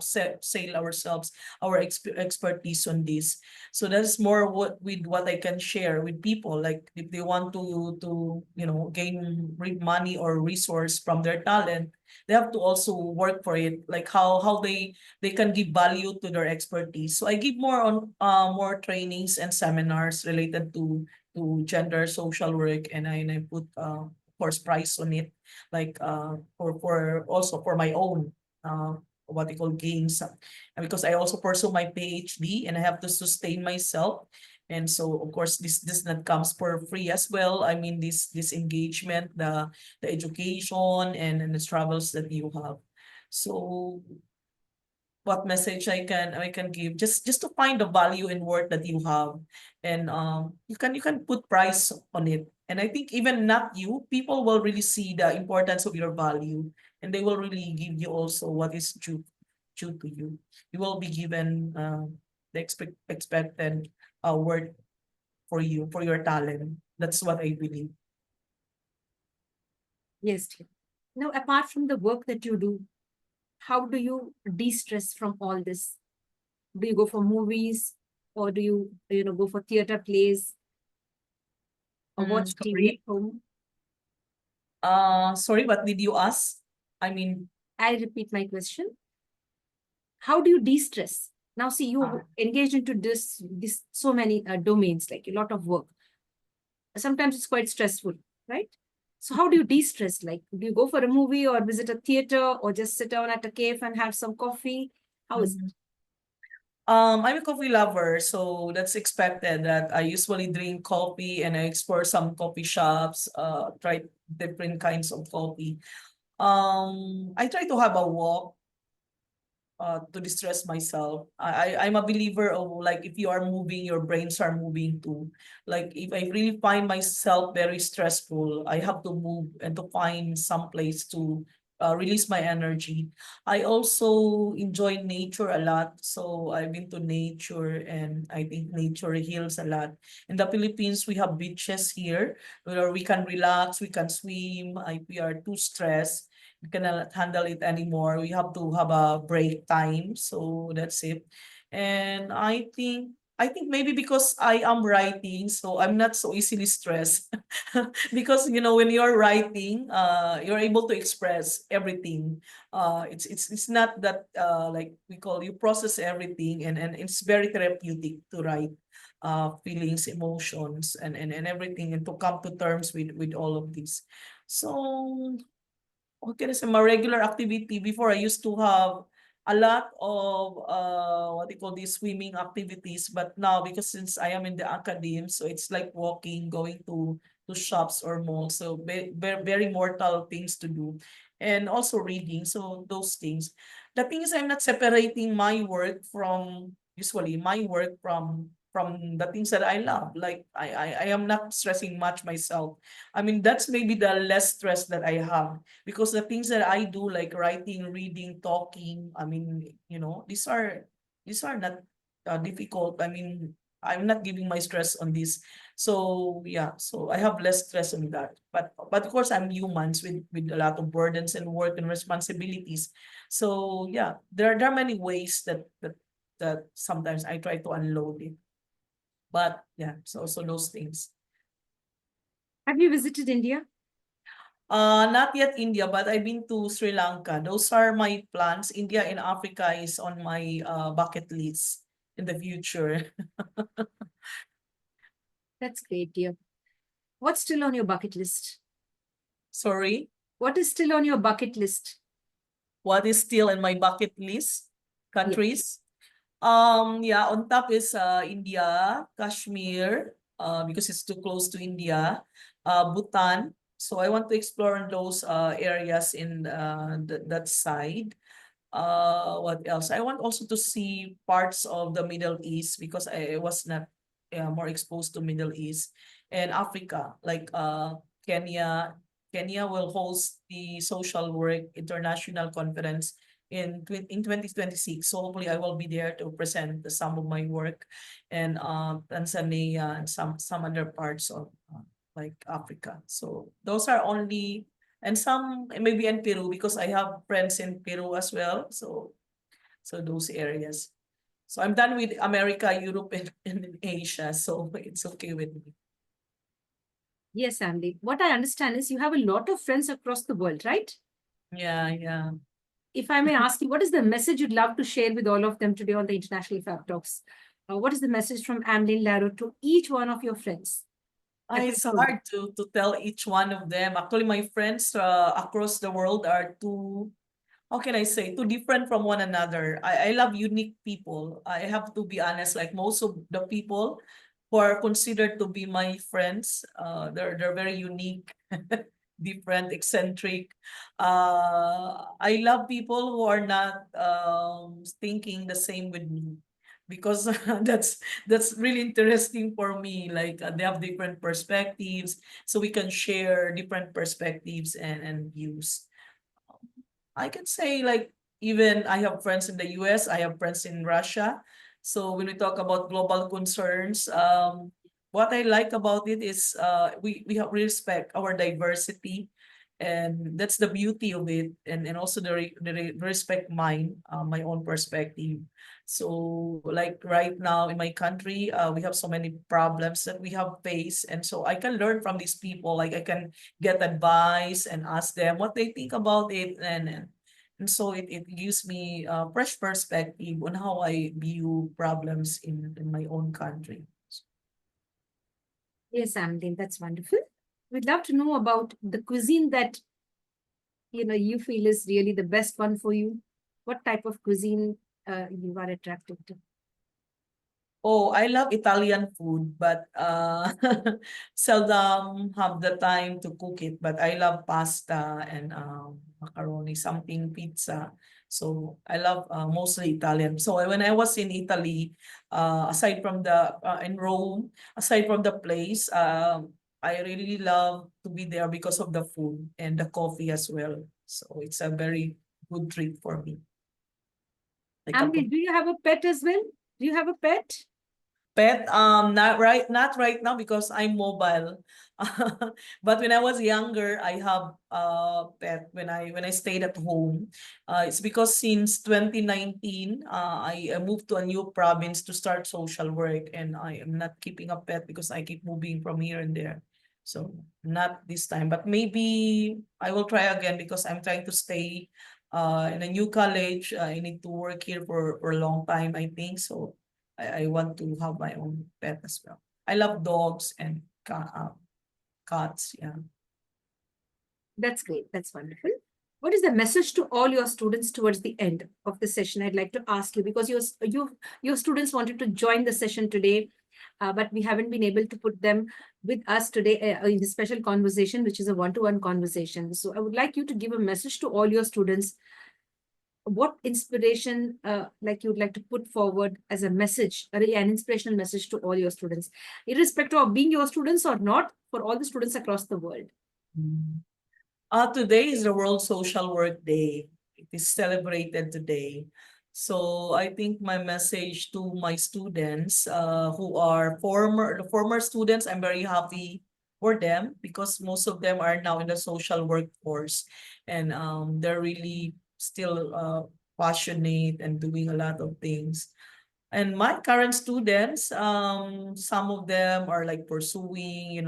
sell ourselves, our expertise on this. So that's more what I can share with people. Like if they want to gain money or resource from their talent, they have to also work for it. Like how they can give value to their expertise. So I give more trainings and seminars related to gender social work, and I put of course price on it, like for also for my own what they call gains, because I also pursue my PhD and I have to sustain myself. And so of course this not comes for free as well. I mean this engagement, the education, and the travels that you have. So what message I can give, just to find the value and worth that you have, and you can put price on it. And I think even not you, people will really see the importance of your value, and they will really give you also what is due to you. You will be given the expected worth for you, for your talent. That's what I believe. Yes, dear. Now, apart from the work that you do, how do you de-stress from all this? Do you go for movies, or do you go for theater plays or watch TV at Sorry. home? Sorry, what did you ask? I mean, I repeat my question. How do you de-stress? Now, see, you engaged into this so many domains, like a lot of work. Sometimes it's quite stressful, right? So how do you de-stress? Like, do you go for a movie or visit a theater or just sit down at a cave and have some coffee? How is mhm. I'm a coffee lover, so that's expected that I usually drink coffee and I explore some coffee shops, try different kinds of coffee. I try to have a walk to distress myself. I'm a believer of, like, if you are moving, your brains are moving too. Like if I really find myself very stressful, I have to move and to find some place to release my energy. I also enjoy nature a lot, so I've been to nature, and I think nature heals a lot. In the Philippines, we have beaches here where we can relax, we can swim. If we are too stressed, we cannot handle it anymore. We have to have a break time. So that's it. And I think I think maybe because I am writing, so I'm not so easily stressed. Because when you're writing, you're able to express everything. It's not that like we call you process everything, and it's very therapeutic to write feelings, emotions, and everything, and to come to terms with all of this. So what can I say, my regular activity before, I used to have a lot of what they call these swimming activities, but now because since I am in the academe, so it's like walking, going to shops or malls, so very mortal things to do, and also reading, so those things. The thing is, I'm not separating my work from usually my work from the things that I love. Like I am not stressing much myself. I mean, that's maybe the less stress that I have, because the things that I do, like writing, reading, talking, I mean, these are not difficult. I mean, I'm not giving my stress on this. So yeah, so I have less stress on that. But of course, I'm humans with a lot of burdens and work and responsibilities. So yeah, there are many ways that sometimes I try to unload it. But yeah, so those things. Have you visited India? Not yet India, but I've been to Sri Lanka. Those are my plans. India and Africa is on my bucket list in the future. That's great, dear. What's still on your bucket list? Sorry, What is still on your bucket list? what is still in my bucket list? Yeah. Countries? Yeah, on top is India, Kashmir, because it's too close to India, Bhutan. So I want to explore in those areas in that side. What else? I want also to see parts of the Middle East, because I was not more exposed to Middle East and Africa, like Kenya. Kenya will host the Social Work International Conference in 2026. So hopefully I will be there to present some of my work, and Tanzania and some other parts of like Africa. So those are only, and some maybe in Peru, because I have friends in Peru as well. So those areas. So I'm done with America, Europe, and Asia. So it's okay with me. Yes, Andy. What I understand is you have a lot of friends across the world, right? Yeah, yeah. If I may ask you, what is the message you'd love to share with all of them today on the International Fab Talks? What is the message from Amlin Laro to each one of your friends It's across the world? hard to tell each one of them. Actually, my friends across the world are too, how can I say, too different from one another. I love unique people. I have to be honest, like most of the people who are considered to be my friends, they're very unique, different, eccentric. I love people who are not thinking the same with me, because that's really interesting for me. Like they have different perspectives, so we can share different perspectives and views. I can say, like, even I have friends in the US, I have friends in Russia. So when we talk about global concerns, what I like about it is we have respect our diversity, and that's the beauty of it, and also respect mine, my own perspective. So like right now in my country, we have so many problems that we have faced, and so I can learn from these people. Like I can get advice and ask them what they think about it, and so it gives me a fresh perspective on how I view problems in my own country. Yes, Amlin, that's wonderful. We'd love to know about the cuisine that you feel is really the best one for you. What type of cuisine you are attracted to? Oh, I love Italian food, but seldom have the time to cook it. But I love pasta and macaroni, something pizza. So I love mostly Italian. So when I was in Italy, aside from the in Rome, aside from the place, I really love to be there because of the food and the coffee as well. So it's a very good treat for me. Like a, Amlin, do you have a pet as well? Do you have a pet? Pet, not right now because I'm mobile. But when I was younger, I have pet when I stayed at home. It's because since 2019, I moved to a new province to start social work, and I am not keeping a pet because I keep moving from here and there. So not this time, but maybe I will try again because I'm trying to stay in a new college. I need to work here for a long time, I think. So I want to have my own pet as well. I love dogs and cats. Yeah. That's great. That's wonderful. What is the message to all your students towards the end of the session? I'd like to ask you because your students wanted to join the session today, but we haven't been able to put them with us today in the special conversation, which is a one-to-one conversation. So I would like you to give a message to all your students. What inspiration, like you'd like to put forward as a message, an inspirational message to all your students, irrespective of being your students or not, for all the students across the world. Mm. Today is the World Social Work Day. It is celebrated today. So I think my message to my students who are the former students, I'm very happy for them because most of them are now in the social workforce, and they're really still passionate and doing a lot of things. And my current students, some of them are like pursuing,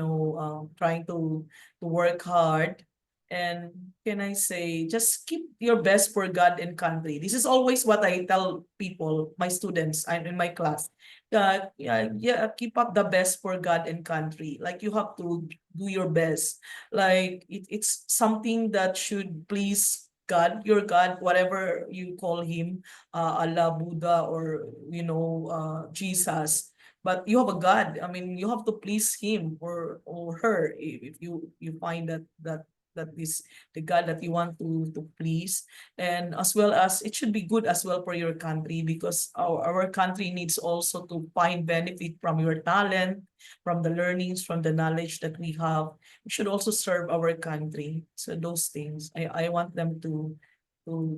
trying to work hard. And can I say, just keep your best for God and country. This is always what I tell people, my students, I'm in my class. Yeah, keep up the best for God and country. Like you have to do your best. Like it's something that should please God, your God, whatever you call him, Allah, Buddha, or Jesus. But you have a God. I mean, you have to please him or her if you find that is the God that you want to please. And as well as it should be good as well for your country because our country needs also to find benefit from your talent, from the learnings, from the knowledge that we have. We should also serve our country. So those things, I want them to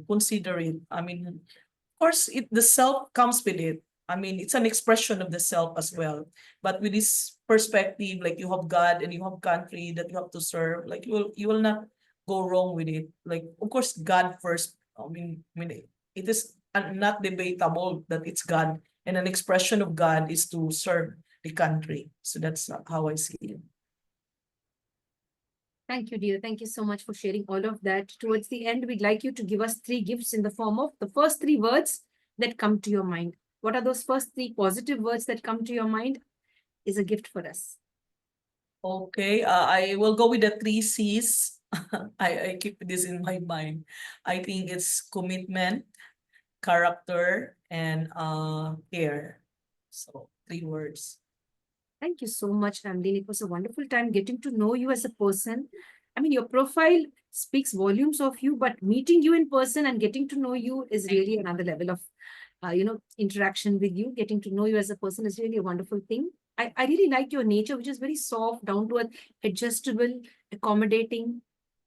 consider it. I mean, of course, the self comes with it. I mean, it's an expression of the self as well. But with this perspective, like you have God and you have country that you have to serve, like you will not go wrong with it. Like, of course, God first. I mean, it is not debatable that it's God, and an expression of God is to serve the country. So that's how I see it. Thank you, dear. Thank you so much for sharing all of that. Towards the end, we'd like you to give us 3 gifts in the form of the first 3 words that come to your mind. What are those first 3 positive words that come to your mind? Is a gift for us. Okay, I will go with the 3 C's. I keep this in my mind. I think it's commitment, character, and care. So 3 words. Thank you so much, Ramdeen. It was a wonderful time getting to know you as a person. I mean, your profile speaks volumes of you, but meeting you in person and getting to know you is really another level of, interaction with you. Getting to know you as a person is really a wonderful thing. I really like your nature, which is very soft, down to earth, adjustable, accommodating.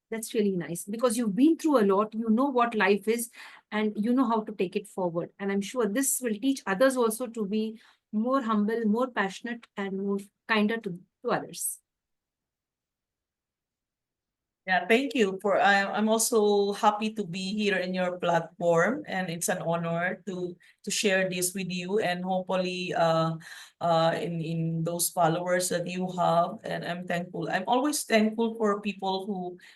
That's really nice because you've been through a lot. You know what life is and you know how to take it forward. And I'm sure this will teach others also to be more humble, more passionate, and more kinder to others. Yeah, thank you for I'm also happy to be here in your platform, and it's an honor to share this with you, and hopefully in those followers that you have. And I'm thankful. I'm always thankful for people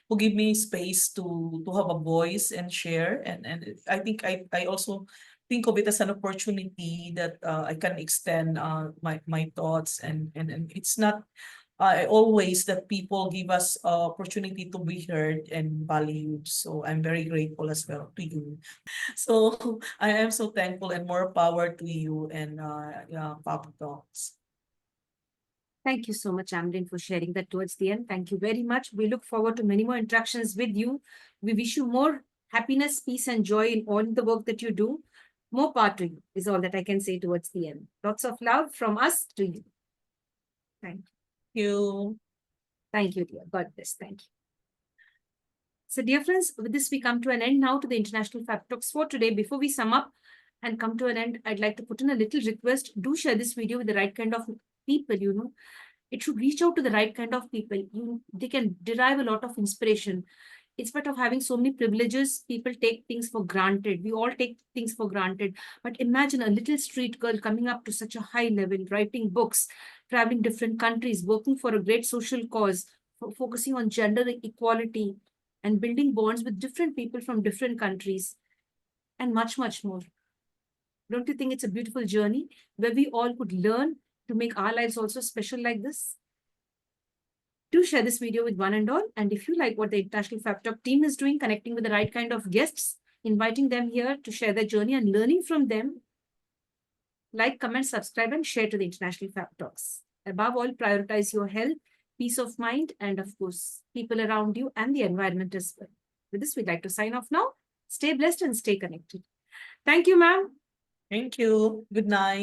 who give me space to have a voice and share. And I think I also think of it as an opportunity that I can extend my thoughts, and it's not always that people give us opportunity to be heard and valued. So I'm very grateful as well to you. So I am so thankful, and more power to you and yeah, Pop Talks. Thank you so much, Amrin, for sharing that towards the end. Thank you very much. We look forward to many more interactions with you. We wish you more happiness, peace, and joy in all the work that you do. More power to you is all that I can say towards the end. Lots of love from us to you. Thank you. You. Thank you, dear. God bless. Thank you. So, dear friends, with this, we come to an end now to the International Fab Talks for today. Before we sum up, and come to an end, I'd like to put in a little request. Do share this video with the right kind of people, It should reach out to the right kind of people. They can derive a lot of inspiration. In spite of having so many privileges, people take things for granted. We all take things for granted. But imagine a little street girl coming up to such a high level, writing books, traveling different countries, working for a great social cause, focusing on gender equality, and building bonds with different people from different countries, and much, much more. Don't you think it's a beautiful journey where we all could learn to make our lives also special like this? Do share this video with one and all. And if you like what the International Fab Talk team is doing, connecting with the right kind of guests, inviting them here to share their journey and learning from them, like, comment, subscribe, and share to the International Fab Talks. Above all, prioritize your health, peace of mind, and of course, people around you and the environment as well. With this, we'd like to sign off now. Stay blessed and stay connected. Thank you, ma'am. Thank you. Good night.